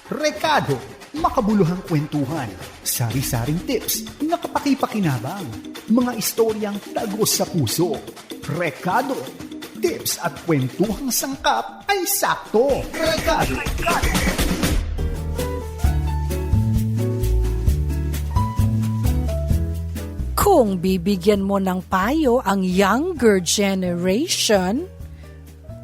Rekado, makabuluhang kwentuhan, sari-saring tips na kapaki-pakinabang, mga istoryang tagos sa puso. Rekado, tips at kwentuhang sangkap ay sakto. Rekado. Kung bibigyan mo ng payo ang younger generation,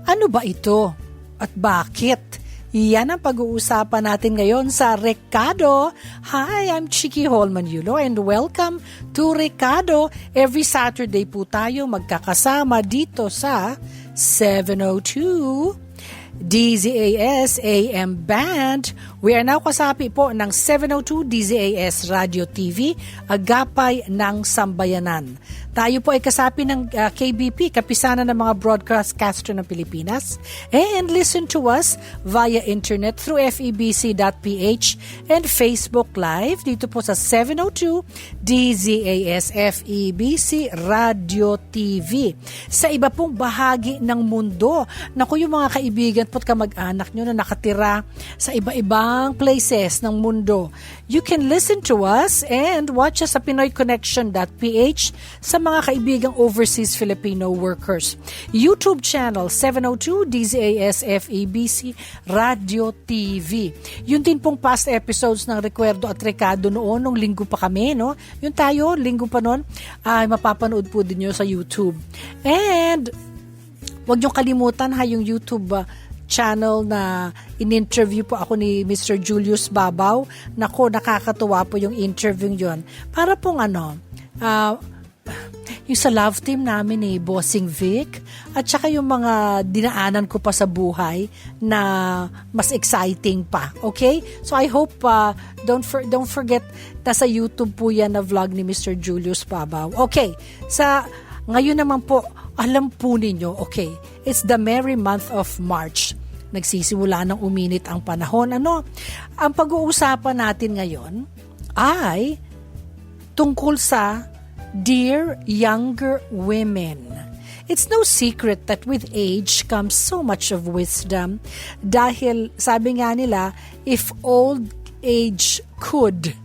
ano ba ito at bakit? Yan ang pag-uusapan natin ngayon sa Rekado. Hi, I'm Chiki Holman Yulo and welcome to Rekado. Every Saturday po tayo magkakasama dito sa 702 DZAS AM Band. We are now kasapi po ng 702 DZAS Radio TV, Agapay ng Sambayanan. Tayo po ay kasapi ng KBP, Kapisanan ng mga broadcaster ng Pilipinas, and listen to us via internet through febc.ph and Facebook Live dito po sa 702 DZAS FEBC Radio TV. Sa iba pong bahagi ng mundo, naku yung mga kaibigan po't kamag-anak nyo na nakatira sa iba-ibang places ng mundo, you can listen to us and watch us sa PinoyConnection.ph sa mga kaibigang overseas Filipino workers. YouTube channel 702 DZAS FEBC Radio TV. Yun din pong past episodes ng Recuerdo at Rekado noon, nung linggo pa kami, no? Yun tayo, linggo pa noon, ay mapapanood po din nyo sa YouTube. And huwag nyo kalimutan yung YouTube channel na in-interview po ako ni Mr. Julius Babaw. Nako, nakakatuwa po yung interview yon. Para pong yung sa love team namin ni Bossing Vic at saka yung mga dinaanan ko pa sa buhay na mas exciting pa. Okay? So I hope don't forget na sa YouTube po yan na vlog ni Mr. Julius Babaw. Okay. Ngayon naman po, alam po ninyo, okay, it's the merry month of March. Nagsisimula ng uminit ang panahon. Ang pag-uusapan natin ngayon ay tungkol sa Dear Younger Women. It's no secret that with age comes so much of wisdom. Dahil sabi nga nila, if old age could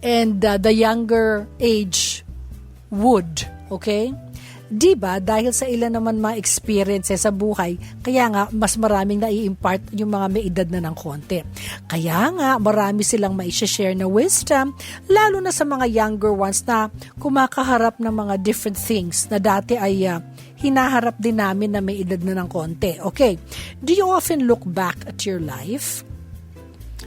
and the younger age would, okay? Diba? Dahil sa ilan naman mga experiences sa buhay, kaya nga mas maraming nai-impart yung mga may edad na ng konti. Kaya nga marami silang mai-share na wisdom, lalo na sa mga younger ones na kumakaharap ng mga different things na dati ay hinaharap din namin na may edad na ng konti. Okay, do you often look back at your life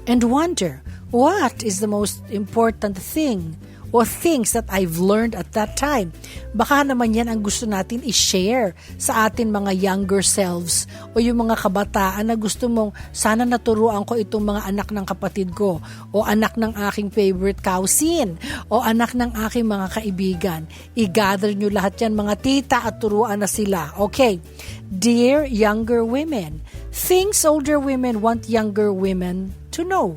and wonder, what is the most important thing or things that I've learned at that time? Baka naman yan ang gusto natin i-share sa atin mga younger selves o yung mga kabataan na gusto mong sana naturuan ko itong mga anak ng kapatid ko o anak ng aking favorite cousin o anak ng aking mga kaibigan. I-gather nyo lahat yan mga tita at turuan na sila. Okay, dear younger women, things older women want younger women to know.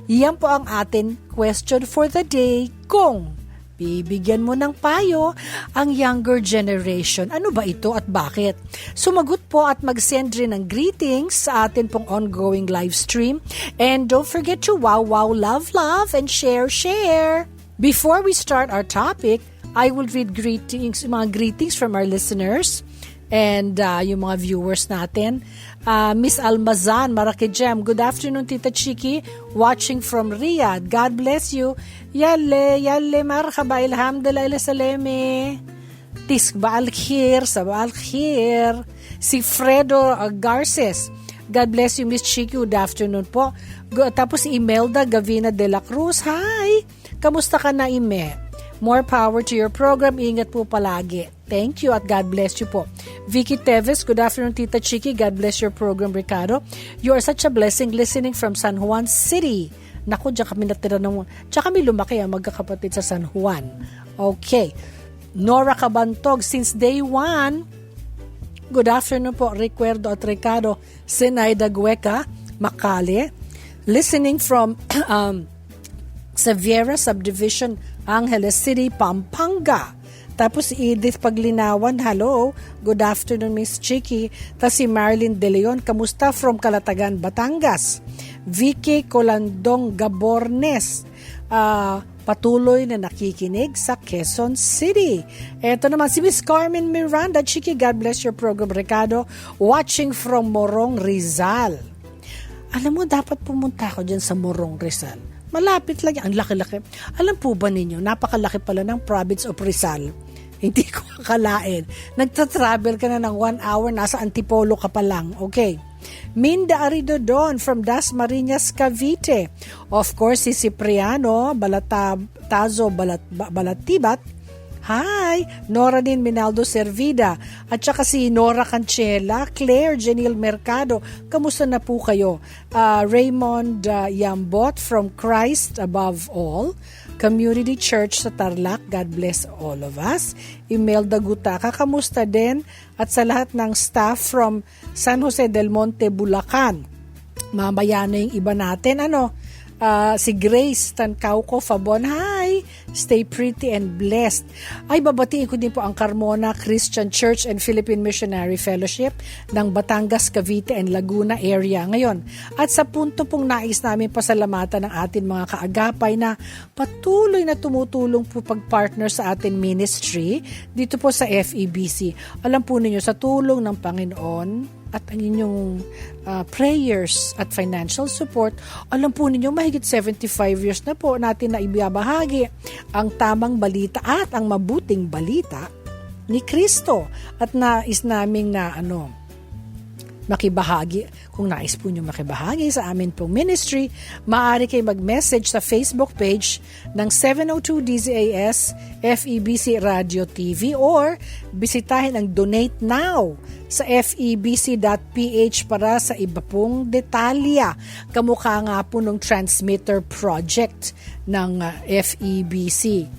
Yan po ang atin question for the day. Kung bibigyan mo ng payo ang younger generation, ano ba ito at bakit? Sumagot po at mag-send rin ng greetings sa atin pong ongoing live stream. And don't forget to wow, love, and share. Before we start our topic, I will read mga greetings from our listeners and yung mga viewers natin. Miss Almazan, Marakejem, good afternoon Tita Chiki, watching from Riyadh. God bless you. Yalle, marhaba, alhamdulillah, ila saleme. Tisk baal khir, sabal khir. Si Fredo Garces, God bless you Miss Chiki, good afternoon po. Tapos si Imelda Gavina de la Cruz, hi, kamusta ka na Ime? More power to your program. Ingat po palagi. Thank you at God bless you po. Vicky Teves, good afternoon Tita Chiki. God bless your program, Ricardo. You are such a blessing listening from San Juan City. Naku, dyan kami natira dyan kami lumaki magkakapatid sa San Juan. Okay. Nora Cabantog, since day one. Good afternoon po, Recuerdo at Ricardo. Zenaida Gueca, Makale. Listening from Xaviera Subdivision, Angeles City, Pampanga. Tapos si Edith Paglinawan, hello, good afternoon Miss Chiki. Tapos si Marilyn De Leon, kamusta from Calatagan, Batangas. Vicky Colandong Gabornes, patuloy na nakikinig sa Quezon City. Ito naman si Miss Carmen Miranda, Chiki, God bless your program, Ricardo, watching from Morong, Rizal. Alam mo, dapat pumunta ako dyan sa Morong, Rizal. Malapit lang yan, ang laki-laki. Alam po ba ninyo, napakalaki pala ng province of Rizal. Hindi ko akalain. Nagta-travel ka na ng 1 hour, nasa Antipolo ka pa lang. Okay. Minda Aridodon from Dasmariñas, Cavite. Of course, si Cipriano Balatazo Balatibat. Hi! Nora din Minaldo Servida. At saka si Nora Canchela, Claire Janil Mercado. Kamusta na po kayo? Raymond Yambot from Christ Above All Community Church sa Tarlac. God bless all of us. Imelda Gutaka, kamusta din? At sa lahat ng staff from San Jose del Monte, Bulacan. Mamaya na yung iba natin. Si Grace Tancauco Fabon, hi! Stay pretty and blessed. Ay, babatiin ko din po ang Carmona Christian Church and Philippine Missionary Fellowship ng Batangas, Cavite and Laguna area ngayon. At sa punto pong nais namin pasalamatan ng ating mga kaagapay na patuloy na tumutulong po pag-partner sa ating ministry dito po sa FEBC. Alam po ninyo, sa tulong ng Panginoon at ang inyong prayers at financial support, alam po ninyo, mahigit 75 years na po natin na ibabahagi ang tamang balita at ang mabuting balita ni Kristo. At nais naming na makibahagi. Kung nais po nyo makibahagi sa amin pong ministry, maaari kayo mag-message sa Facebook page ng 702 DZAS FEBC Radio TV or bisitahin ang Donate Now sa febc.ph para sa iba pong detalya. Kamukha nga po ng transmitter project ng FEBC.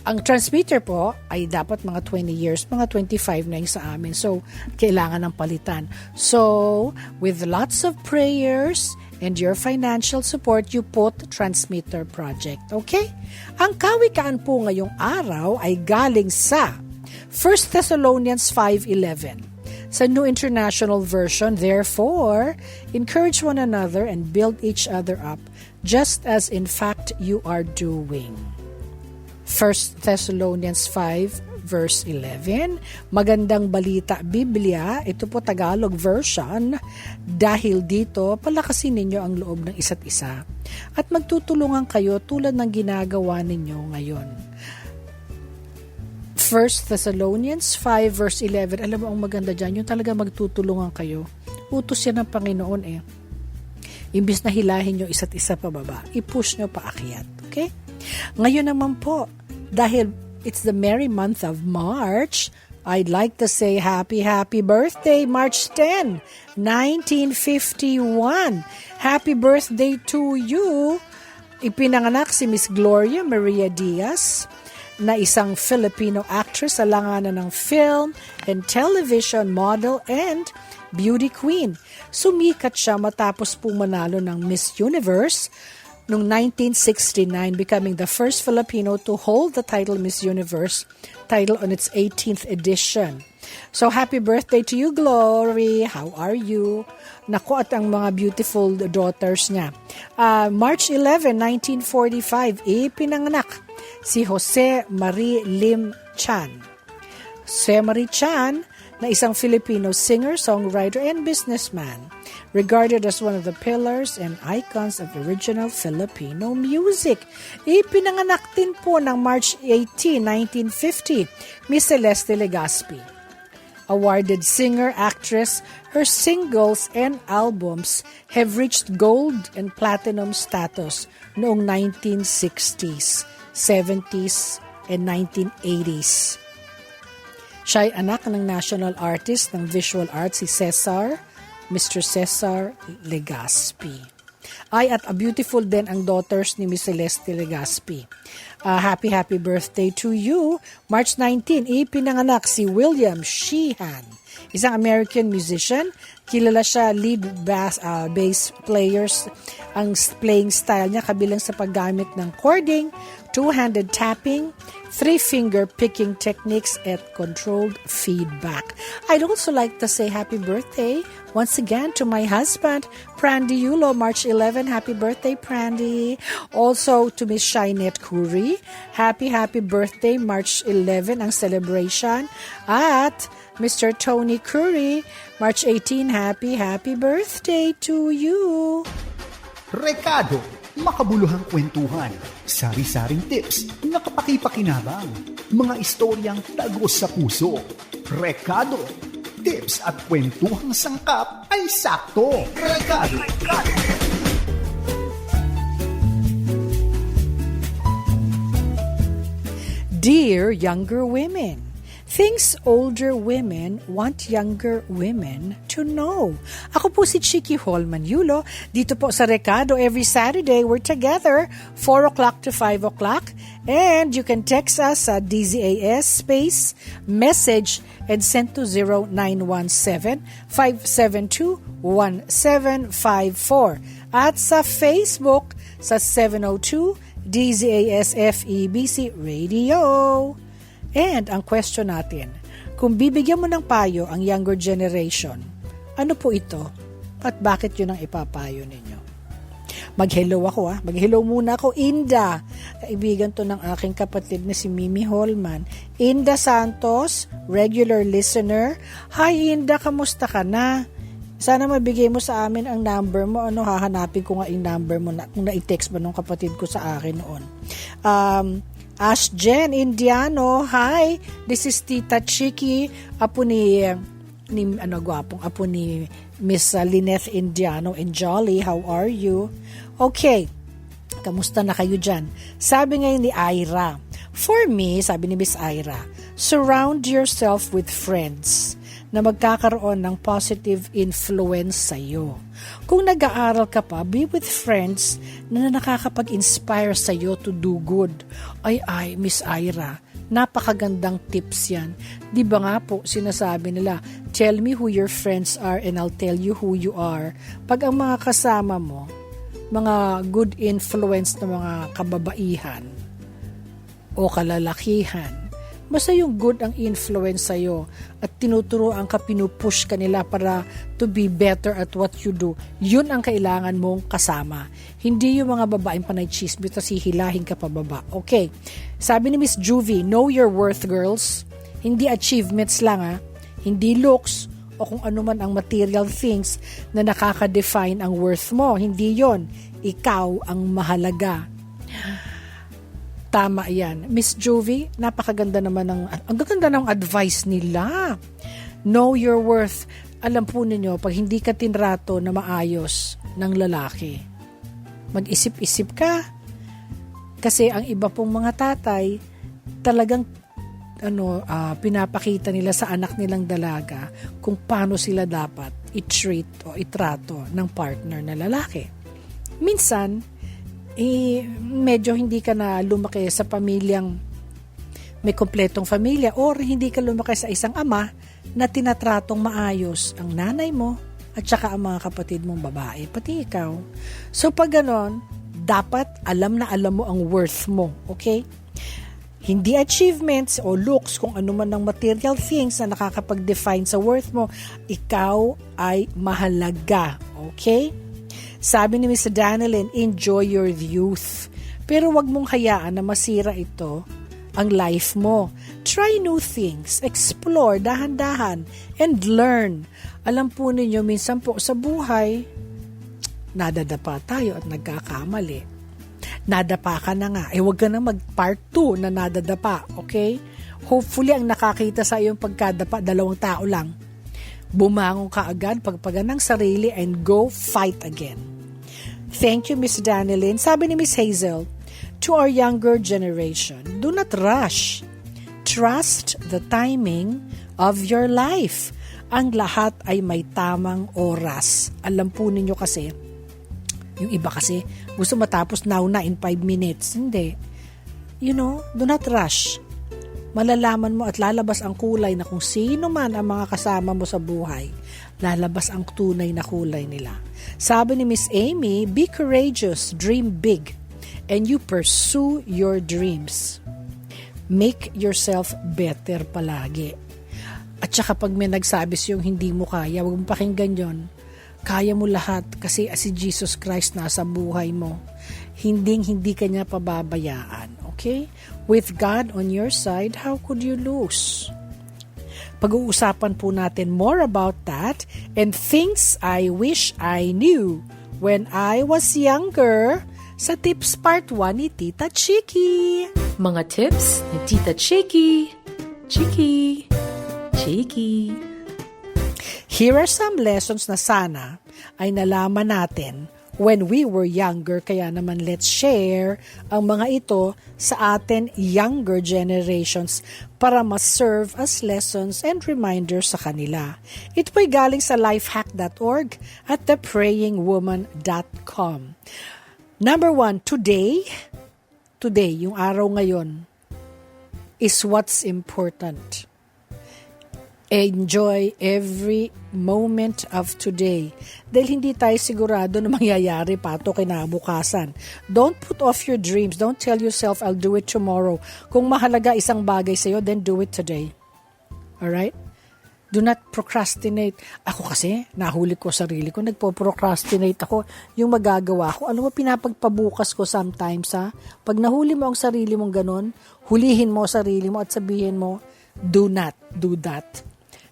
Ang transmitter po ay dapat mga 20 years, mga 25 na yung sa amin. So, kailangan ng palitan. So, with lots of prayers and your financial support, you put transmitter project. Okay? Ang kawikaan po ngayong araw ay galing sa 1 Thessalonians 5:11. Sa New International Version, therefore, encourage one another and build each other up, just as in fact you are doing. 1 Thessalonians 5 verse 11, magandang balita Biblia, ito po Tagalog version, dahil dito palakasin ninyo ang loob ng isa't isa at magtutulungan kayo tulad ng ginagawa ninyo ngayon. 1 Thessalonians 5 verse 11, alam mo ang maganda dyan, yung talaga magtutulungan kayo. Utos yan ng Panginoon Imbis na hilahin nyo isa't isa pababa, i-push nyo paakyat. Okay? Ngayon naman po, dahil it's the merry month of March, I'd like to say happy birthday, March 10, 1951. Happy birthday to you. Ipinanganak si Miss Gloria Maria Diaz, na isang Filipino actress sa langanan ng film and television model and beauty queen. Sumikat siya matapos po manalo ng Miss Universe noong 1969, becoming the first Filipino to hold the title Miss Universe title on its 18th edition. So happy birthday to you, Glory. How are you? Naku, at ang mga beautiful daughters niya. March 11, 1945, ipinanganak si Jose Marie Lim Chan. Jose Marie Chan, na isang Filipino singer, songwriter, and businessman, regarded as one of the pillars and icons of original Filipino music. Ipinanganak din po ng March 18, 1950, Miss Celeste Legazpi. Awarded singer, actress, her singles and albums have reached gold and platinum status noong 1960s, 70s, and 1980s. Siya ay anak ng national artist ng visual arts si Mr. Cesar Legazpi. At a beautiful din ang daughters ni Miss Celeste Legazpi. Happy birthday to you. March 19, ipinanganak si William Sheehan, Isang American musician. Kilala siya, lead bass players. Ang playing style niya kabilang sa paggamit ng chording, two-handed tapping, three-finger picking techniques, at controlled feedback. I'd also like to say happy birthday once again to my husband, Prandy Yulo, March 11. Happy birthday, Prandy. Also to Miss Shinette Curry. Happy birthday, March 11 ang celebration. At Mr. Tony Curry, March 18. Happy birthday to you. Rekado, makabuluhang kwentuhan, sari-saring tips na kapaki-pakinabang, mga istoryang tagos sa puso. Rekado, tips at kwentuhang sangkap ay sakto. Rekado. Dear younger women, things older women want younger women to know. Ako po si Chiki Holman Yulo. Dito po sa Rekado every Saturday. We're together 4 o'clock to 5 o'clock. And you can text us at DZAS space message and send to 0917-572-1754. At sa Facebook sa 702 DZAS FEBC Radio. And ang question natin, kung bibigyan mo ng payo ang younger generation, ano po ito at bakit yun ang ipapayo ninyo? Mag-hello ako Mag-hello muna ako. Inda, kaibigan to ng aking kapatid na si Mimi Holman. Inda Santos, regular listener. Hi Inda, kamusta ka na? Sana mabigay mo sa amin ang number mo. Hahanapin ko nga yung number mo kung na-text ba nung kapatid ko sa akin noon. Ash Jen Indiano, hi. This is Tita Chiki, apo ni Miss Lynette Indiano and Jolly. How are you? Okay. Kamusta na kayo dyan? Sabi ngayon ni Ira, for me, sabi ni Miss Ira, surround yourself with friends na magkakaroon ng positive influence sa'yo. Kung nag-aaral ka pa, be with friends na nakakapag-inspire sa'yo to do good. Ay, Miss Ira, napakagandang tips yan. Di ba nga po, sinasabi nila, tell me who your friends are and I'll tell you who you are. Pag ang mga kasama mo, mga good influence na mga kababaihan o kalalakihan, basta yung good ang influence sa'yo at tinuturoan ka, pinupush ka nila para to be better at what you do, yun ang kailangan mong kasama. Hindi yung mga babaeng panay chismis at hihilahin ka pababa. Okay. Sabi ni Miss Juvie, know your worth, girls. Hindi achievements lang hindi looks o kung ano man ang material things na nakaka-define ang worth mo. Hindi yon. Ikaw ang mahalaga. Tama yan. Miss Juvie, napakaganda naman ang gaganda ng advice nila. Know your worth. Alam po ninyo, pag hindi ka tinrato na maayos ng lalaki, mag-isip-isip ka. Kasi ang iba pong mga tatay, talagang pinapakita nila sa anak nilang dalaga kung paano sila dapat i-treat o itrato ng partner na lalaki. Minsan, medyo hindi ka na lumaki sa pamilyang may kompletong pamilya or hindi ka lumaki sa isang ama na tinatratong maayos ang nanay mo at saka ang mga kapatid mong babae, pati ikaw. So pag ganon, dapat alam na alam mo ang worth mo, okay? Hindi achievements o looks, kung ano man ang material things na nakakapag-define sa worth mo, ikaw ay mahalaga, okay? Sabi ni Miss Danilyn, enjoy your youth. Pero wag mong hayaan na masira ito ang life mo. Try new things, explore, dahan-dahan, and learn. Alam po ninyo, minsan po sa buhay, nadadapa tayo at nagkakamali. Nadapa ka na nga. Huwag ka na mag-part 2 na nadadapa, okay? Hopefully, ang nakakita sa iyong pagkadapa, 2 tao lang. Bumangon ka agad, pagpagan ng sarili, and go fight again. Thank you, Miss Danilyn. Sabi ni Miss Hazel, to our younger generation, do not rush. Trust the timing of your life. Ang lahat ay may tamang oras. Alam po ninyo kasi, yung iba kasi, gusto matapos now na in 5 minutes. Hindi. Do not rush. malalaman mo at lalabas ang kulay na kung sino man ang mga kasama mo sa buhay, lalabas ang tunay na kulay nila. Sabi ni Miss Amy, be courageous, dream big, and you pursue your dreams. Make yourself better palagi. At saka pag may nagsabi sa'yo hindi mo kaya, huwag mong pakinggan yon. Kaya mo lahat kasi si Jesus Christ nasa buhay mo. Hindi ka niya pababayaan. Okay? With God on your side, how could you lose? Pag-uusapan po natin more about that and things I wish I knew when I was younger sa Tips Part 1 ni Tita Chiki. Mga tips ni Tita Chiki. Chiki. Chiki. Here are some lessons na sana ay nalaman natin when we were younger. Kaya naman let's share ang mga ito sa atin younger generations para ma-serve as lessons and reminders sa kanila. Ito po'y galing sa lifehack.org at theprayingwoman.com. Number 1, today, yung araw ngayon, is what's important. Enjoy every moment of today. Dahil hindi tayo sigurado na mangyayari pa ito kinabukasan. Don't put off your dreams. Don't tell yourself, I'll do it tomorrow. Kung mahalaga isang bagay sa'yo, then do it today. Alright? Do not procrastinate. Ako kasi, nahuli ko sarili ko, nagpo-procrastinate ako. Yung magagawa ko, alam mo, pinapagpabukas ko sometimes, ha? Pag nahuli mo ang sarili mong ganun, hulihin mo sarili mo at sabihin mo, do not do that.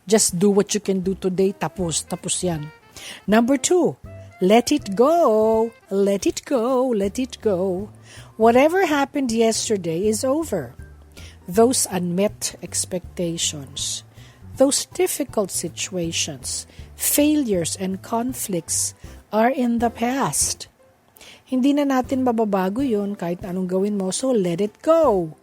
Just do what you can do today. Tapos yan. Number 2, let it go. Let it go. Let it go. Whatever happened yesterday is over. Those unmet expectations, those difficult situations, failures and conflicts are in the past. Hindi na natin mababago yun kahit anong gawin mo, so let it go.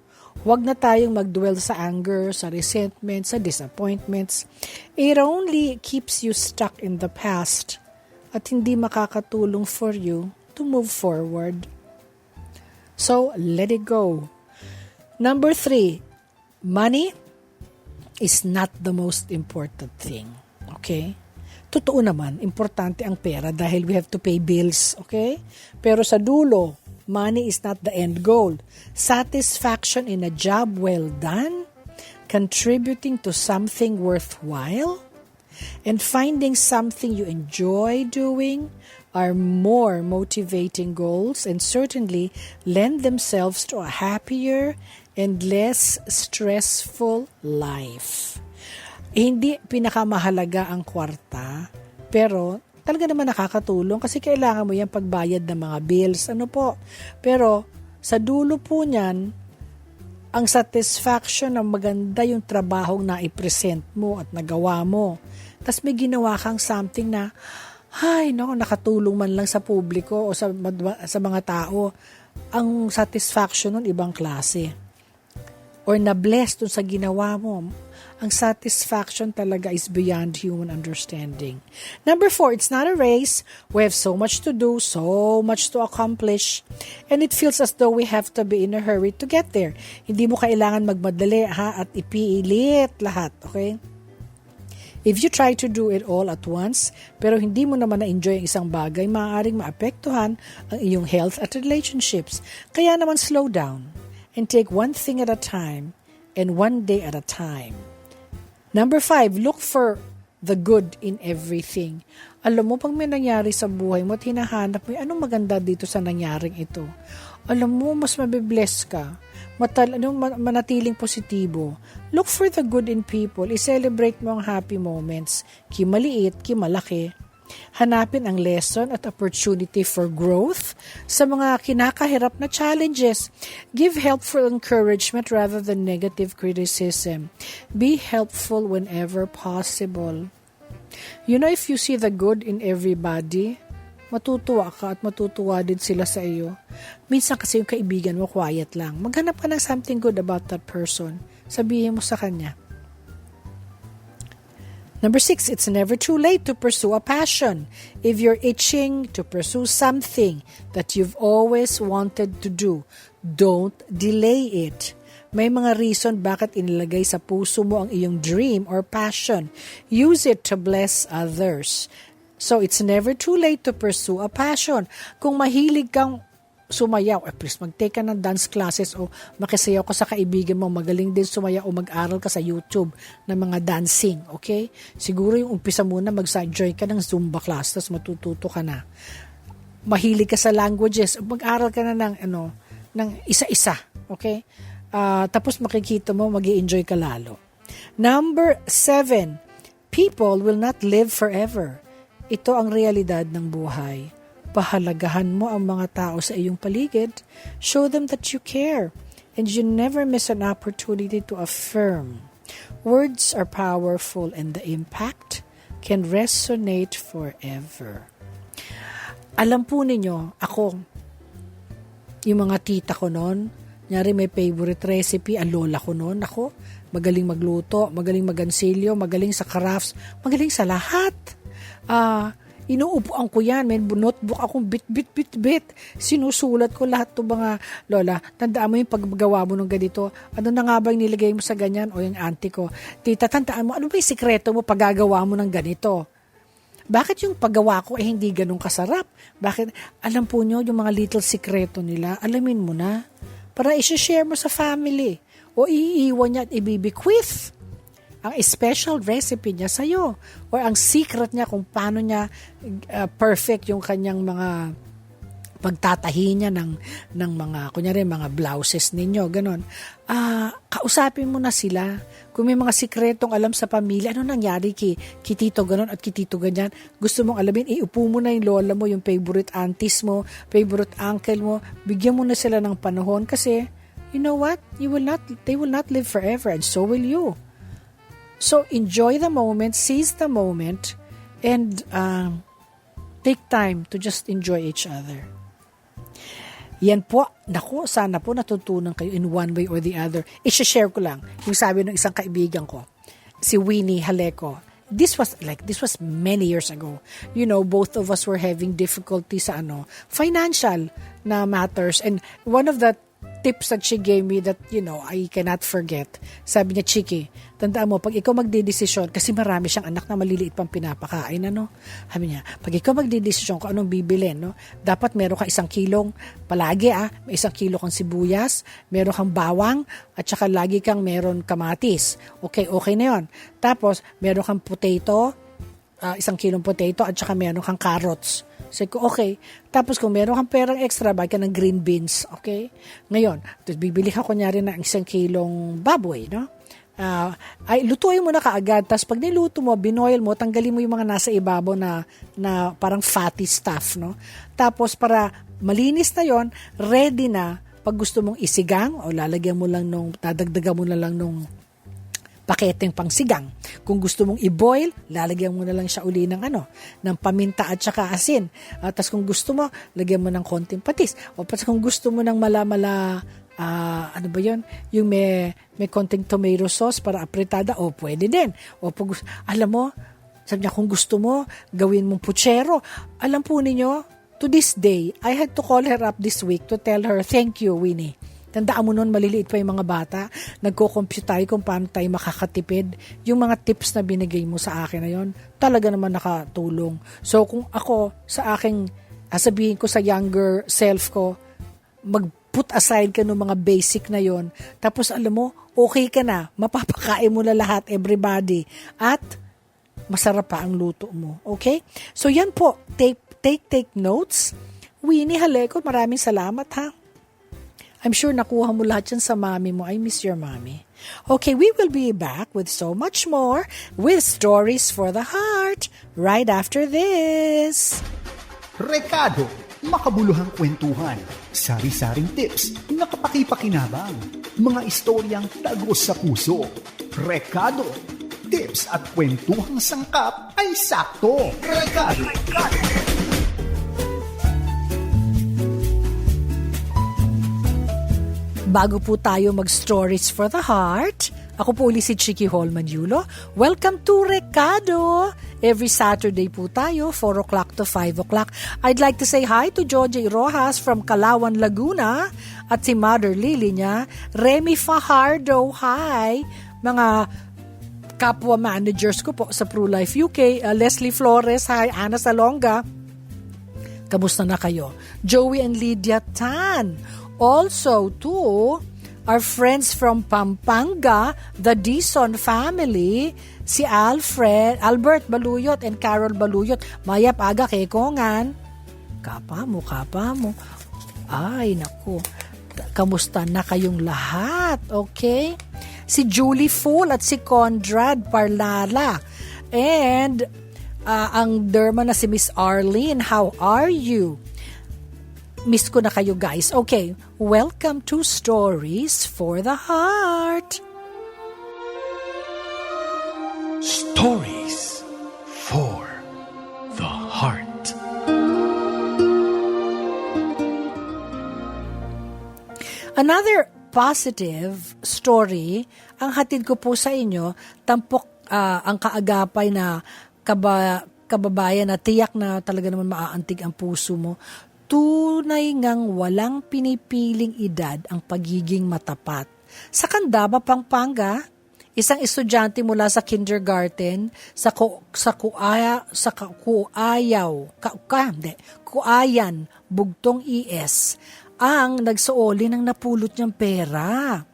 Huwag na tayong mag-dwell sa anger, sa resentment, sa disappointments. It only keeps you stuck in the past at hindi makakatulong for you to move forward. So, let it go. Number 3, money is not the most important thing. Okay? Totoo naman, importante ang pera dahil we have to pay bills. Okay? Pero sa dulo, money is not the end goal. Satisfaction in a job well done, contributing to something worthwhile, and finding something you enjoy doing are more motivating goals and certainly lend themselves to a happier and less stressful life. Hindi pinakamahalaga ang kwarta, pero talaga naman nakakatulong kasi kailangan mo yan pagbayad ng mga bills. Pero sa dulo po niyan, ang satisfaction ng maganda yung trabahong na-present mo at nagawa mo. Tapos may ginawa kang something na, nakatulong man lang sa publiko o sa mga tao. Ang satisfaction nun ibang klase. Or na-bless dun sa ginawa mo. Ang satisfaction talaga is beyond human understanding. Number 4, it's not a race. We have so much to do, so much to accomplish, and it feels as though we have to be in a hurry to get there. Hindi mo kailangan magmadali at ipilit lahat, okay? If you try to do it all at once, pero hindi mo naman na-enjoy ang isang bagay, maaaring maapektuhan ang iyong health at relationships. Kaya naman slow down and take one thing at a time and one day at a time. Number 5, look for the good in everything. Alam mo, pag may nangyari sa buhay mo at hinahanap mo, anong maganda dito sa nangyaring ito? Alam mo, mas mabibless ka. Manatiling positibo. Look for the good in people. I-celebrate mo ang happy moments. Kimaliit, kimalaki. Hanapin ang lesson at opportunity for growth sa mga kinakahirap na challenges. Give helpful encouragement rather than negative criticism. Be helpful whenever possible. You know, if you see the good in everybody, matutuwa ka at matutuwa din sila sa iyo. Minsan kasi yung kaibigan mo quiet lang. Maghanap ka ng something good about that person. Sabihin mo sa kanya. Number 6, it's never too late to pursue a passion. If you're itching to pursue something that you've always wanted to do, don't delay it. May mga reason bakit inilagay sa puso mo ang iyong dream or passion. Use it to bless others. So it's never too late to pursue a passion. Kung mahilig kang sumayaw, please mag-take ka ng dance classes o makisayaw ka sa kaibigan mo, magaling din sumayaw o mag-aral ka sa YouTube ng mga dancing, okay? Siguro yung umpisa muna, mag-join ka ng Zumba class, tapos matututo ka na. Mahilig ka sa languages, mag-aral ka na ng isa-isa, okay? Tapos makikita mo, mag-i-enjoy ka lalo. Number 7, people will not live forever. Ito ang realidad ng buhay. Pahalagahan mo ang mga tao sa iyong paligid. Show them that you care. And you never miss an opportunity to affirm. Words are powerful and the impact can resonate forever. Alam po ninyo, ako, yung mga tita ko noon, nyari may favorite recipe, ang lola ko noon, ako, magaling magluto, magaling magansilyo, magaling sa crafts, magaling sa lahat. Inuupuan ko yan, may notebook akong bit. Sinusulat ko lahat to mga, lola, tandaan mo yung paggawa mo ng ganito. Ano na nga ba yung nilagay mo sa ganyan? O yung auntie ko, tita, tandaan mo, ano ba yung sikreto mo paggagawa mo ng ganito? Bakit yung paggawa ko hindi ganun kasarap? Bakit? Alam po nyo, yung mga little sikreto nila, alamin mo na. Para i-share mo sa family. O iiwan niya at ibibequeath ang special recipe niya sa'yo. Or ang secret niya kung paano niya perfect yung kanyang mga pagtatahi niya ng mga, kunyari, mga blouses ninyo, ganon. Kausapin mo na sila. Kung may mga sikretong alam sa pamilya, ano nangyari ki tito ganon at ki tito ganyan, gusto mong alamin, iupo mo na yung lola mo, yung favorite aunties mo, favorite uncle mo, bigyan mo na sila ng panahon kasi, you know what? They will not live forever and so will you. So, enjoy the moment, seize the moment, and take time to just enjoy each other. Yan po, naku, sana po natutunan kayo in one way or the other. I-share ko lang yung sabi ng isang kaibigan ko, si Winnie Haleco. This was many years ago. You know, both of us were having difficulty sa financial na matters. And one of the tips that she gave me that, you know, I cannot forget. Sabi niya, Chiki, tandaan mo, pag ikaw magdidesisyon, kasi marami siyang anak na maliliit pang pinapakain, Sabi niya, pag ikaw magdidesisyon kung anong bibilin, dapat meron ka 1 kilong, palagi may 1 kilo kang sibuyas, meron kang bawang, at saka lagi kang meron kamatis. Okay na yon. Tapos, meron kang potato, 1 kilong potato, at saka meron kang carrots. Sabi ko, okay. Tapos kung meron kang perang extra, baka ng green beans, okay? Ngayon, bibili ka kunyari ng 1 kilong baboy, lutuin mo na kaagad. Tapos pag niluto mo, binoil mo, tanggalin mo yung mga nasa ibabaw na parang fatty stuff, Tapos para malinis na yon, ready na pag gusto mong isigang o dadagdagan mo na lang nung paketeng pangsigang. Kung gusto mong i-boil, lalagyan mo na lang siya uli ng paminta at saka asin. Tapos kung gusto mo, lagyan mo ng konting patis. O tapos kung gusto mo ng ano ba yun? Yung may konting tomato sauce para apretada, pwede din. O pag alam mo, sabi niya, kung gusto mo, gawin mong puchero. Alam po ninyo, to this day, I had to call her up this week to tell her, thank you, Winnie. Tandaan mo noon, maliliit pa yung mga bata, nagko-compute tayo kung paano tayo makakatipid. Yung mga tips na binigay mo sa akin na yon, talaga naman nakatulong. So kung ako sa aking, sabihin ko sa younger self ko, mag-put aside ka ng mga basic na yon, tapos alam mo, okay ka na, mapapakain mo na lahat, everybody, at masarap pa ang luto mo. Okay? So yan po, take notes. Winnie Haleco, maraming salamat ha. I'm sure nakuha mo lahat yan sa mami mo. I miss your mommy. Okay, we will be back with so much more with Stories for the Heart right after this. Rekado, makabuluhang kwentuhan, sari-saring tips na kapaki-pakinabang, mga istoryang tagos sa puso. Rekado, tips at kwentuhang sangkap ay sakto. Rekado. Bago po tayo mag-Stories for the Heart, Ako po ulit si Chiki Holman Yulo. Welcome to Recado! Every Saturday po tayo, 4 o'clock to 5 o'clock. I'd like to say hi to Georgie Rojas from Calauan, Laguna at si Mother Lily niya. Remy Fajardo, hi! Mga kapwa managers ko po sa ProLife UK. Leslie Flores, hi! Ana Salonga, kamusta na kayo? Joey and Lydia Tan. Also to our friends from Pampanga, the Dison family, si Albert Baluyot and Carol Baluyot. Mayap aga kekongan. Kapa mo. Ay, naku. Kamusta na kayong lahat? Okay? Si Julie Fool at si Conrad Parlala. And ang derma na si Miss Arlene, how are you? Miss ko na kayo guys. Okay, welcome to Stories for the Heart. Stories for the Heart. Another positive story ang hatid ko po sa inyo, tampok ang kaagapay na kababayan na tiyak na talaga naman maaantig ang puso mo. Tunay ngang walang pinipiling edad ang pagiging matapat. Sa Candaba, Pampanga, isang estudyante mula sa kindergarten sa Kuayan, Bugtong ES, ang nagsuoli ng napulot niyang pera.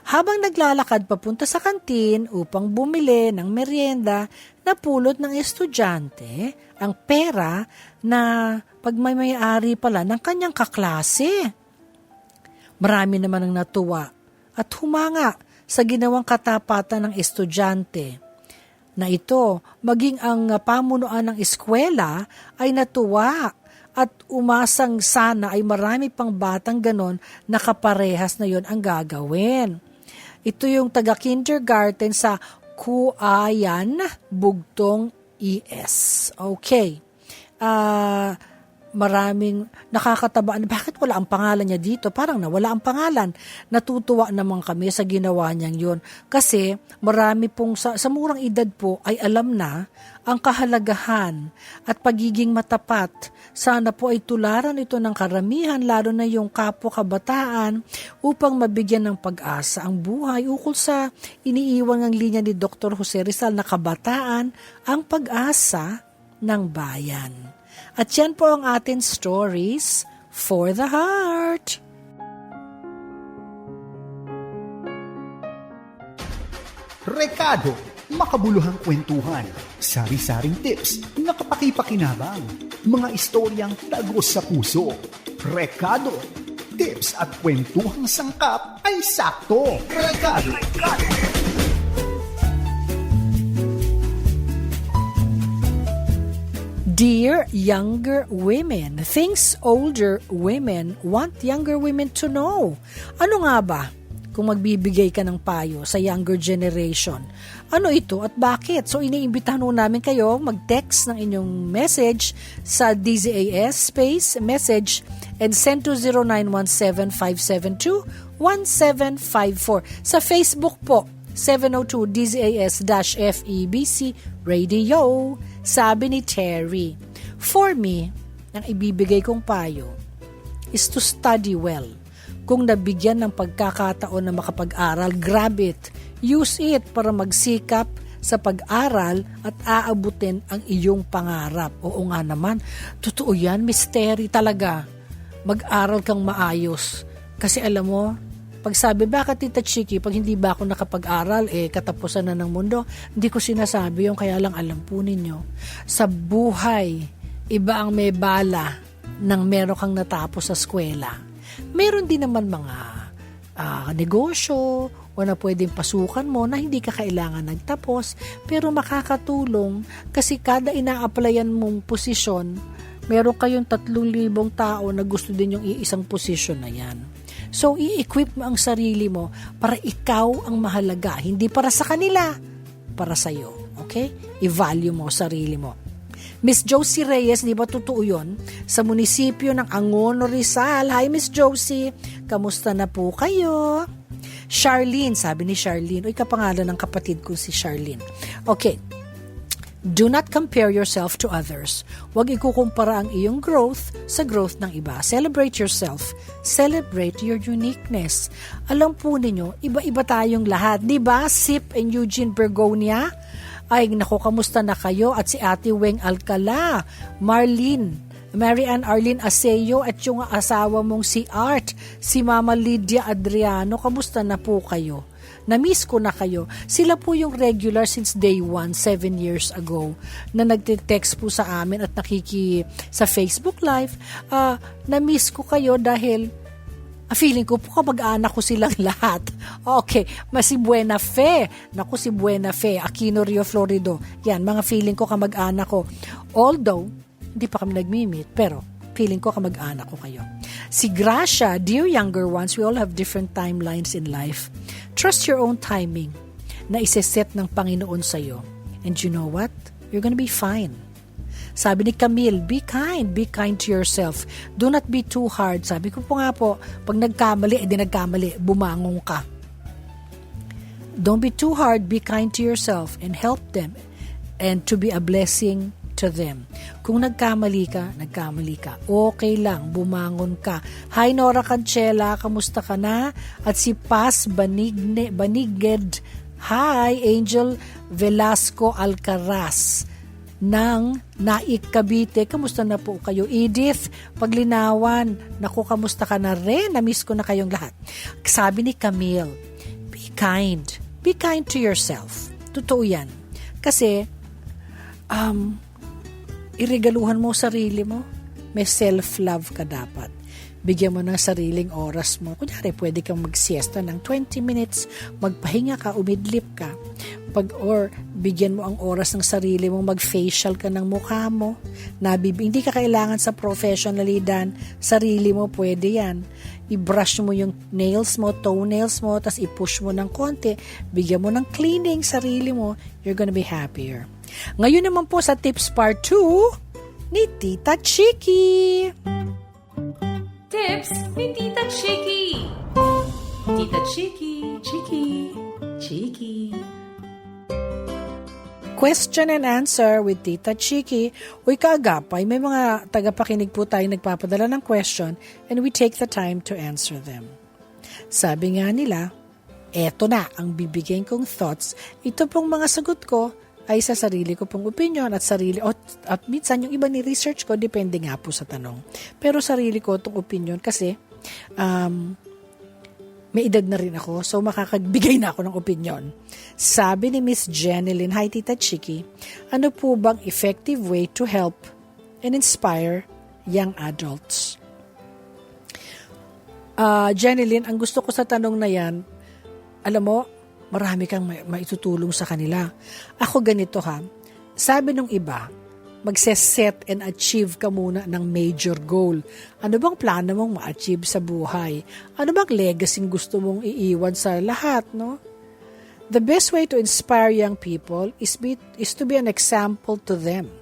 Habang naglalakad papunta sa kantin upang bumili ng merienda, napulot ng estudyante ang pera na pagmamayari pala ng kanyang kaklase. Marami naman ang natuwa at humanga sa ginawang katapatan ng estudyante. Na ito, maging ang pamunuan ng eskwela ay natuwa at umasang sana ay marami pang batang ganon na kaparehas na yon ang gagawin. Ito yung taga-kindergarten sa Kuayan, Bugtong ES. Okay. Maraming nakakatabaan. Bakit wala ang pangalan niya dito? Parang nawala ang pangalan. Natutuwa naman kami sa ginawa niyang yun. Kasi marami pong sa murang edad po ay alam na ang kahalagahan at pagiging matapat. Sana po ay tularan ito ng karamihan, lalo na yung kapwa-kabataan, upang mabigyan ng pag-asa ang buhay ukol sa iniiwan ng linya ni Dr. Jose Rizal na kabataan, ang pag-asa ng bayan. At yan po ang ating Stories for the Heart. Recado, makabuluhang kwentuhan, sari-saring tips na kapaki-pakinabang, mga istoryang tagos sa puso. Recado, tips at kwentuhang sangkap ay sakto. Recado. Dear younger women, things older women want younger women to know. Ano nga ba kung magbibigay ka ng payo sa younger generation? Ano ito at bakit? So iniimbitahan namin kayo mag-text ng inyong message sa DZAS space message and send to 0917-572-1754. Sa Facebook po, 702 DZAS-FEBC Radio. Sabi ni Terry, for me, ang ibibigay kong payo is to study well. Kung nabigyan ng pagkakataon na makapag-aral, grab it. Use it para magsikap sa pag-aral at aabutin ang iyong pangarap. Oo nga naman, totoo yan, mystery talaga. Mag-aral kang maayos. Kasi alam mo, pag sabi, bakit Tita Chiki, pag hindi ba ako nakapag-aral, katapusan na ng mundo? Hindi ko sinasabi yung, kaya lang alam po ninyo. Sa buhay, iba ang may bala nang meron kang natapos sa eskwela. Meron din naman mga negosyo o na pwedeng pasukan mo na hindi ka kailangan nagtapos, pero makakatulong kasi kada ina-applyan mong posisyon, meron kayong 3,000 tao na gusto din yung isang posisyon na yan. So, i-equip mo ang sarili mo para ikaw ang mahalaga. Hindi para sa kanila, para sa'yo. Okay? I-value mo sarili mo. Miss Josie Reyes, di ba totoo yun? Sa munisipyo ng Angono, Rizal. Hi, Miss Josie. Kamusta na po kayo? Charlene, sabi ni Charlene. Uy, kapangalan ng kapatid ko si Charlene. Okay. Do not compare yourself to others. Huwag ikukumpara ang iyong growth sa growth ng iba. Celebrate yourself. Celebrate your uniqueness. Alam po ninyo, iba-iba tayong lahat. Diba? Sip and Eugene Bergonia? Ay, naku, kamusta na kayo? At si Ate Weng Alcala, Marianne Arlene Aseo at yung asawa mong si Art, si Mama Lydia Adriano, kamusta na po kayo? Na-miss ko na kayo. Sila po yung regular since day 1, 7 years ago, na nagte-text po sa amin at sa Facebook Live. Na-miss ko kayo dahil feeling ko po kamag-anak ko silang lahat. Okay, si Buena Fe. Naku, si Buena Fe, Aquino Rio Florido. Yan, mga feeling ko kamag-anak ko. Although, hindi pa kami nag-meet, pero feeling ko kamag-anak ko kayo. Si Gracia, dear younger ones, we all have different timelines in life. Trust your own timing na iseset ng Panginoon sa'yo. And you know what? You're gonna be fine. Sabi ni Camille, be kind to yourself. Do not be too hard. Sabi ko po nga po, pag nagkamali, bumangon ka. Don't be too hard, be kind to yourself and help them and to be a blessing to them. Kung nagkamali ka. Okay lang, bumangon ka. Hi Nora Cancela, kamusta ka na? At si Paz Baniged. Hi Angel Velasco Alcaraz ng Naik Cavite. Kamusta na po kayo? Edith Paglinawan. Naku, kamusta ka na rin? Na-miss ko na kayong lahat. Sabi ni Camille, be kind. Be kind to yourself. Totoo yan. Kasi, iregaluhan mo sarili mo. May self-love ka dapat. Bigyan mo ng sariling oras mo. Kunyari, pwede kang mag-siesta ng 20 minutes, magpahinga ka, umidlip ka. Or bigyan mo ang oras ng sarili mo, mag-facial ka ng mukha mo. Hindi ka kailangan sa professionalidad. Sarili mo, pwede yan. I-brush mo yung nails mo, toenails mo, tas i-push mo ng konti. Bigyan mo ng cleaning sarili mo. You're gonna be happier. Ngayon naman po sa tips part 2 ni Tita Chiki. Tips ni Tita Chiki. Tita Chiki, Chiki, Chiki. Question and answer with Tita Chiki. Uy, kaagapay, may mga tagapakinig po tayo nagpapadala ng question and we take the time to answer them. Sabi nga nila, eto na ang bibigyan kong thoughts. Ito pong mga sagot ko ay sa sarili ko pong opinion at minsan yung iba ni research ko, depende nga po sa tanong. Pero sarili ko itong opinion kasi may edad na rin ako, so makakagbigay na ako ng opinion. Sabi ni Miss Jeneline, hi Tita Chiki, ano po bang effective way to help and inspire young adults? Jeneline, ang gusto ko sa tanong na yan, alam mo, marami kang maitutulong sa kanila. Ako ganito ha, sabi nung iba, magse-set and achieve ka muna ng major goal. Ano bang plano mong ma-achieve sa buhay? Ano bang legacy gusto mong iiwan sa lahat, no? The best way to inspire young people is to be an example to them.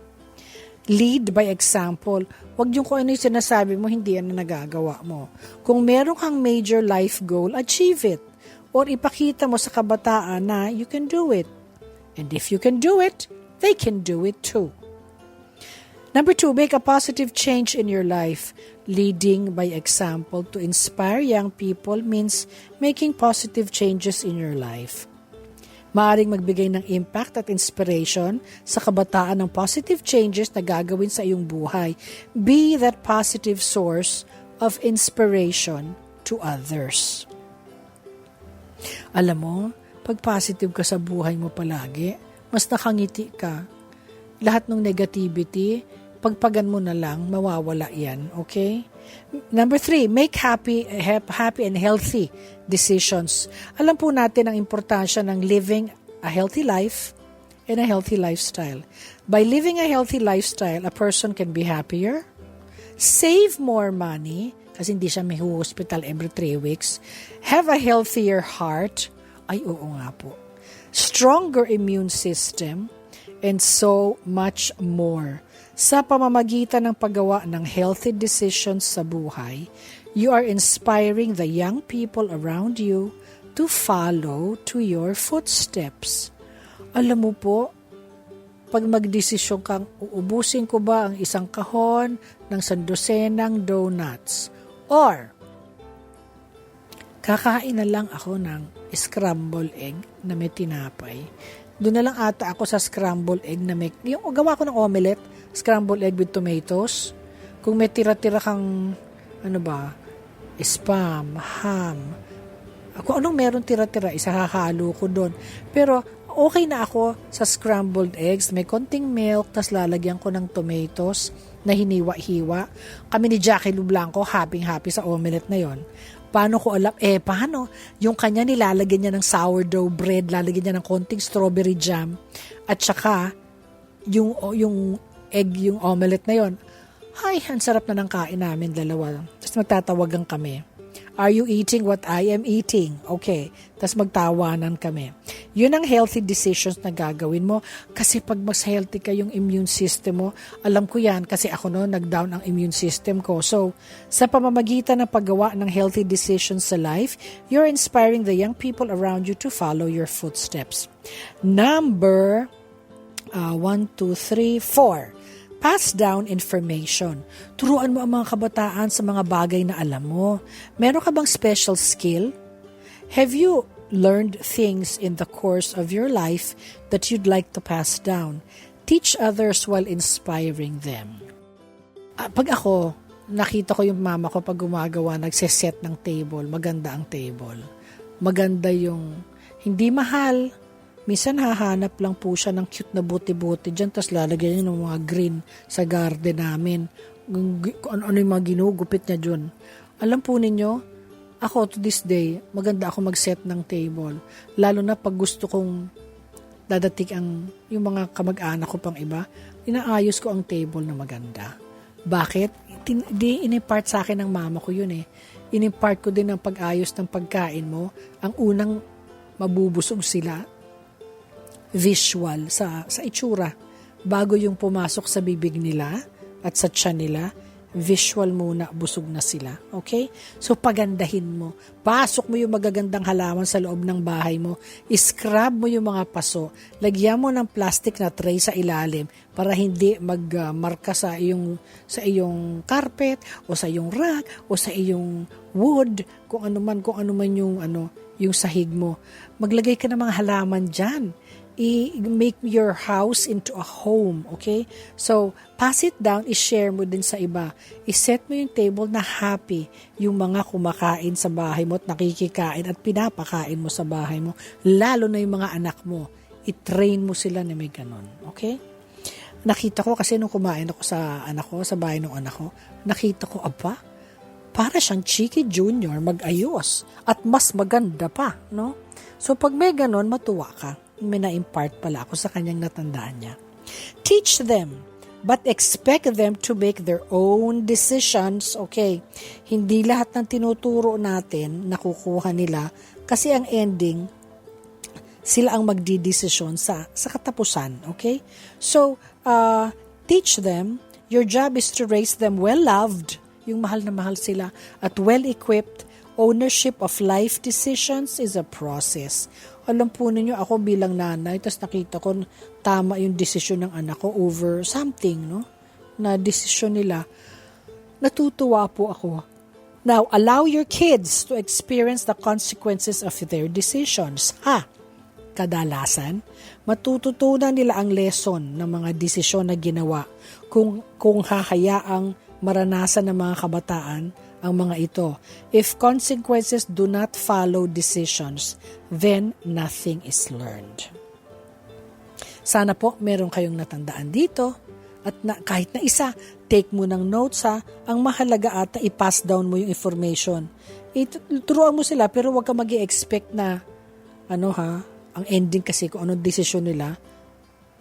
Lead by example. Huwag yung kung ano yung sinasabi mo, hindi yan na nagagawa mo. Kung meron kang major life goal, achieve it. Or ipakita mo sa kabataan na you can do it. And if you can do it, they can do it too. Number 2, make a positive change in your life. Leading by example to inspire young people means making positive changes in your life. Maaring magbigay ng impact at inspiration sa kabataan ng positive changes na gagawin sa iyong buhay. Be that positive source of inspiration to others. Alam mo, pag positive ka sa buhay mo palagi, mas nakangiti ka. Lahat ng negativity, pagpagan mo na lang, mawawala yan, okay? Number 3, make happy and healthy decisions. Alam po natin ang importansya ng living a healthy life and a healthy lifestyle. By living a healthy lifestyle, a person can be happier, save more money, kasi hindi siya may hospital every 3 weeks, have a healthier heart, ay oo nga po, stronger immune system, and so much more. Sa pamamagitan ng paggawa ng healthy decisions sa buhay, you are inspiring the young people around you to follow to your footsteps. Alam mo po, pag magdesisyon kang uubusin ko ba ang isang kahon ng sandosenang donuts or kakain na lang ako ng scrambled egg na may tinapay. Doon na lang ata ako sa scrambled egg na may, yung gawa ko ng omelette, scrambled egg with tomatoes. Kung may tira-tira kang, spam, ham, kung anong meron tira-tira, isahahalo ko doon. Pero okay na ako sa scrambled eggs, may konting milk, tas lalagyan ko ng tomatoes na hiniwa-hiwa. Kami ni Jackie Lu Blanco, happy-happy sa omelette na yon. Paano ko alam? Paano? Yung kanya nilalagyan niya ng sourdough bread, lalagyan niya ng konting strawberry jam, at saka yung egg, yung omelette na yon. Ay, ang sarap na ng kain namin dalawa. Tapos magtatawagan kami. Are you eating what I am eating? Okay. Tapos magtawanan kami. Yun ang healthy decisions na gagawin mo. Kasi pag mas healthy ka yung immune system mo, alam ko yan kasi ako nag-down ang immune system ko. So, sa pamamagitan ng paggawa ng healthy decisions sa life, you're inspiring the young people around you to follow your footsteps. Number 1, 2, 3, 4. Pass down information. Turuan mo ang mga kabataan sa mga bagay na alam mo. Meron ka bang special skill? Have you learned things in the course of your life that you'd like to pass down? Teach others while inspiring them. Pag ako, nakita ko yung mama ko pag gumagawa, nagseset ng table, maganda ang table. Maganda yung, hindi mahal. Minsan hahanap lang po siya ng cute na buti-buti dyan, tapos lalagyan niya ng mga green sa garden namin. Ano yung mga ginugupit niya dyan. Alam po ninyo, ako to this day, maganda ako mag-set ng table. Lalo na pag gusto kong dadating yung mga kamag-anak ko pang iba, inaayos ko ang table na maganda. Bakit? Inimpart sa akin ng mama ko yun eh. Inimpart ko din ang pag-ayos ng pagkain mo. Ang unang mabubusog sila, visual sa itsura. Bago yung pumasok sa bibig nila at sa tiyan nila, visual muna, busog na sila. Okay? So, pagandahin mo. Pasok mo yung magagandang halaman sa loob ng bahay mo. Scrub mo yung mga paso. Lagyan mo ng plastic na tray sa ilalim para hindi magmarka sa iyong carpet o sa iyong rug o sa iyong wood, kung ano man yung sahig mo. Maglagay ka ng mga halaman dyan. I-make your house into a home, okay? So, pass it down, i-share mo din sa iba. I-set mo yung table na happy yung mga kumakain sa bahay mo at nakikikain at pinapakain mo sa bahay mo. Lalo na yung mga anak mo. I-train mo sila na may ganon, okay? Nakita ko kasi nung kumain ako sa bahay ng anak ko, nakita ko, para siyang Chiki Jr. mag-ayos at mas maganda pa, no? So, pag may ganon, matuwa ka. May na-impart pala ako sa kanyang natandaan niya. Teach them, but expect them to make their own decisions. Okay, hindi lahat ng tinuturo natin nakukuha nila kasi ang ending, sila ang magdidesisyon sa katapusan. Okay, so teach them. Your job is to raise them well-loved, yung mahal na mahal sila, at well-equipped. Ownership of life decisions is a process. Alam po ninyo, ako bilang nanay, tapos nakita ko tama yung desisyon ng anak ko over something, no? Na desisyon nila. Natutuwa po ako. Now, allow your kids to experience the consequences of their decisions. Kadalasan, matututunan nila ang lesson ng mga desisyon na ginawa kung hahayaang maranasan ng mga kabataan ang mga ito. If consequences do not follow decisions, then nothing is learned. Sana po meron kayong natandaan dito at kahit na isa, take mo ng notes ha. Ang mahalaga ata i-pass down mo yung information. Turuan mo sila pero huwag ka mag-i-expect na ang ending kasi kung anong desisyon nila,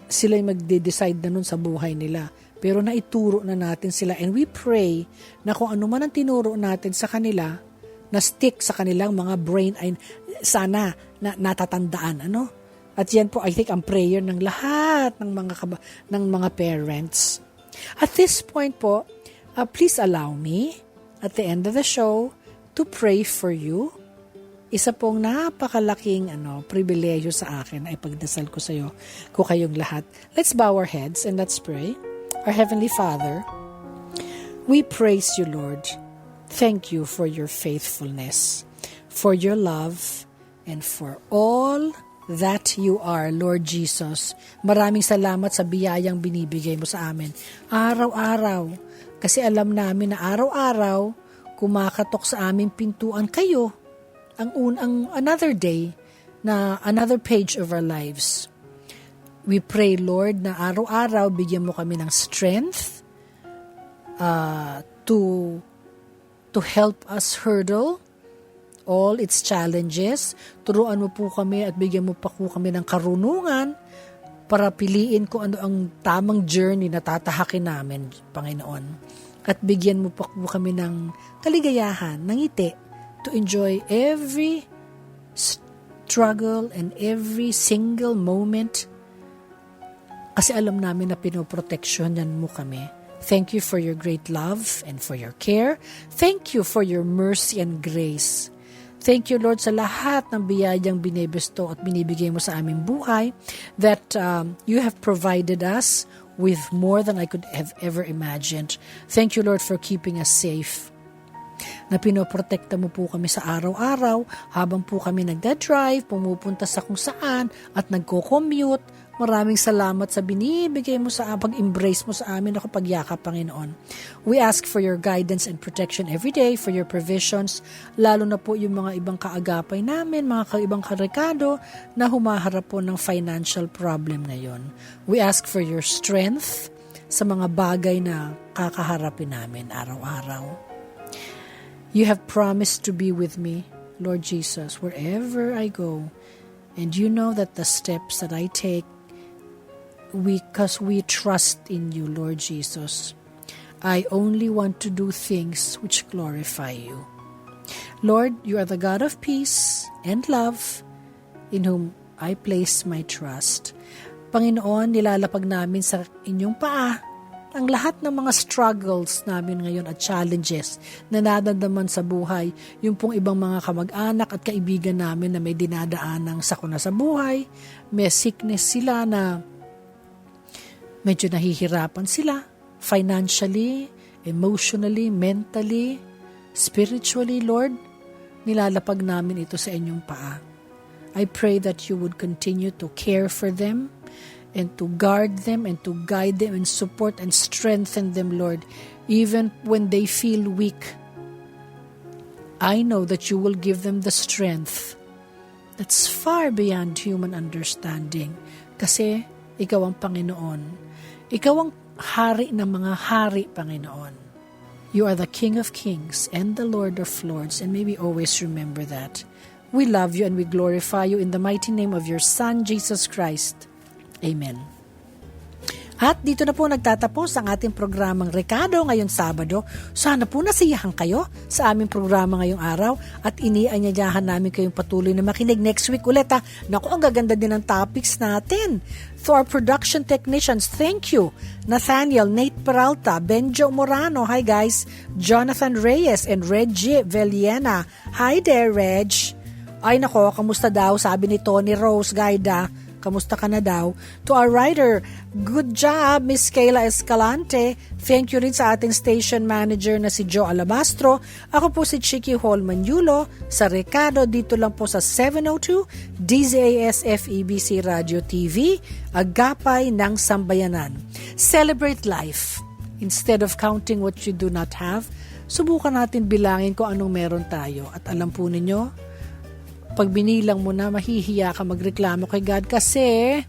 sila yung magde-decide na nun sa buhay nila. Pero naituro na natin sila and we pray na kung ano man ang tinuro natin sa kanila, na stick sa kanilang mga brain ay sana na natatandaan. At yan po, I think, ang prayer ng lahat ng mga parents. At this point po, please allow me at the end of the show to pray for you isa pong napakalaking pribilehiyo sa akin ay pagdasal ko kayong lahat. Let's bow our heads and let's pray. Our Heavenly Father, we praise you, Lord. Thank you for your faithfulness, for your love, and for all that you are, Lord Jesus. Maraming salamat sa biyayang binibigay mo sa amin araw-araw. Kasi alam namin na araw-araw kumakatok sa aming pintuan kayo ang another day na another page of our lives. We pray, Lord, na araw-araw bigyan mo kami ng strength to help us hurdle all its challenges. Turuan mo po kami at bigyan mo pa po kami ng karunungan para piliin kung ano ang tamang journey na tatahakin namin, Panginoon. At bigyan mo pa po kami ng kaligayahan, ng ngiti, to enjoy every struggle and every single moment. Kasi alam namin na pinoproteksyonan mo kami. Thank you for your great love and for your care. Thank you for your mercy and grace. Thank you, Lord, sa lahat ng biyayang binibesto at binibigay mo sa aming buhay, that you have provided us with more than I could have ever imagined. Thank you, Lord, for keeping us safe. Na pinoprotekta mo po kami sa araw-araw habang po kami nagda-drive, pumupunta sa kung saan at nagko-commute. Maraming salamat sa binibigay mo sa pag-embrace mo sa amin ako pagyakap, Panginoon. We ask for your guidance and protection every day, for your provisions, lalo na po yung mga ibang kaagapay namin, mga ibang karekado na humaharap po ng financial problem ngayon. We ask for your strength sa mga bagay na kakaharapin namin araw-araw. You have promised to be with me, Lord Jesus, wherever I go. And you know that the steps that I take, because we trust in you, Lord Jesus. I only want to do things which glorify you. Lord, you are the God of peace and love, in whom I place my trust. Panginoon, nilalapag namin sa inyong paa ang lahat ng mga struggles namin ngayon at challenges na nadadamnan sa buhay, yung pong ibang mga kamag-anak at kaibigan namin na may dinadaanang sakuna sa buhay, may sickness sila na medyo nahihirapan sila financially, emotionally, mentally, spiritually, Lord. Nilalapag namin ito sa inyong paa. I pray that you would continue to care for them and to guard them and to guide them and support and strengthen them, Lord, even when they feel weak. I know that you will give them the strength that's far beyond human understanding. Kasi ikaw ang Panginoon. Ikaw ang hari ng mga hari, Panginoon. You are the King of Kings and the Lord of Lords, and may we always remember that. We love you and we glorify you in the mighty name of your Son, Jesus Christ. Amen. At dito na po nagtatapos ang ating programang Rekado ngayong Sabado. Sana po nasiyahan kayo sa aming programa ngayong araw at inianyayahan namin kayong patuloy na makinig next week ulit. Naku, ang gaganda din ng topics natin. To our production technicians, thank you. Nathaniel, Nate Peralta, Benjo Morano, hi guys. Jonathan Reyes and Reggie Veliena. Hi there, Reg. Ay nako, kamusta daw? Sabi ni Tony Rose, Gaida. Kamusta ka na daw? To our writer, good job, Miss Kayla Escalante. Thank you rin sa ating station manager na si Joe Alabastro. Ako po si Chicky Holman Yulo sa Rekado dito lang po sa 702 DZAS FEBC Radio TV, Agapay ng Sambayanan. Celebrate life. Instead of counting what you do not have, subukan natin bilangin kung anong meron tayo. At alam po ninyo, pag binilang mo na, mahihiya ka magreklamo kay God kasi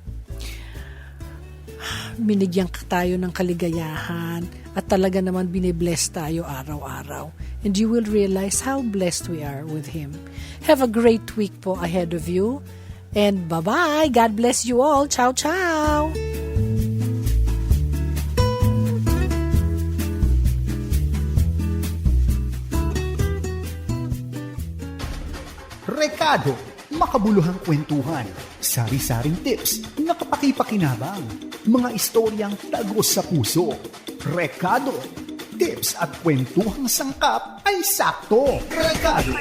binigyan tayo ng kaligayahan at talaga naman binibless tayo araw-araw. And you will realize how blessed we are with Him. Have a great week po ahead of you. And bye-bye. God bless you all. Ciao, ciao. Rekado, makabuluhang kwentuhan, sari-saring tips na kapaki-pakinabang, mga istoryang tagos sa puso. Rekado, tips at kwentuhang sangkap ay sakto. Rekado.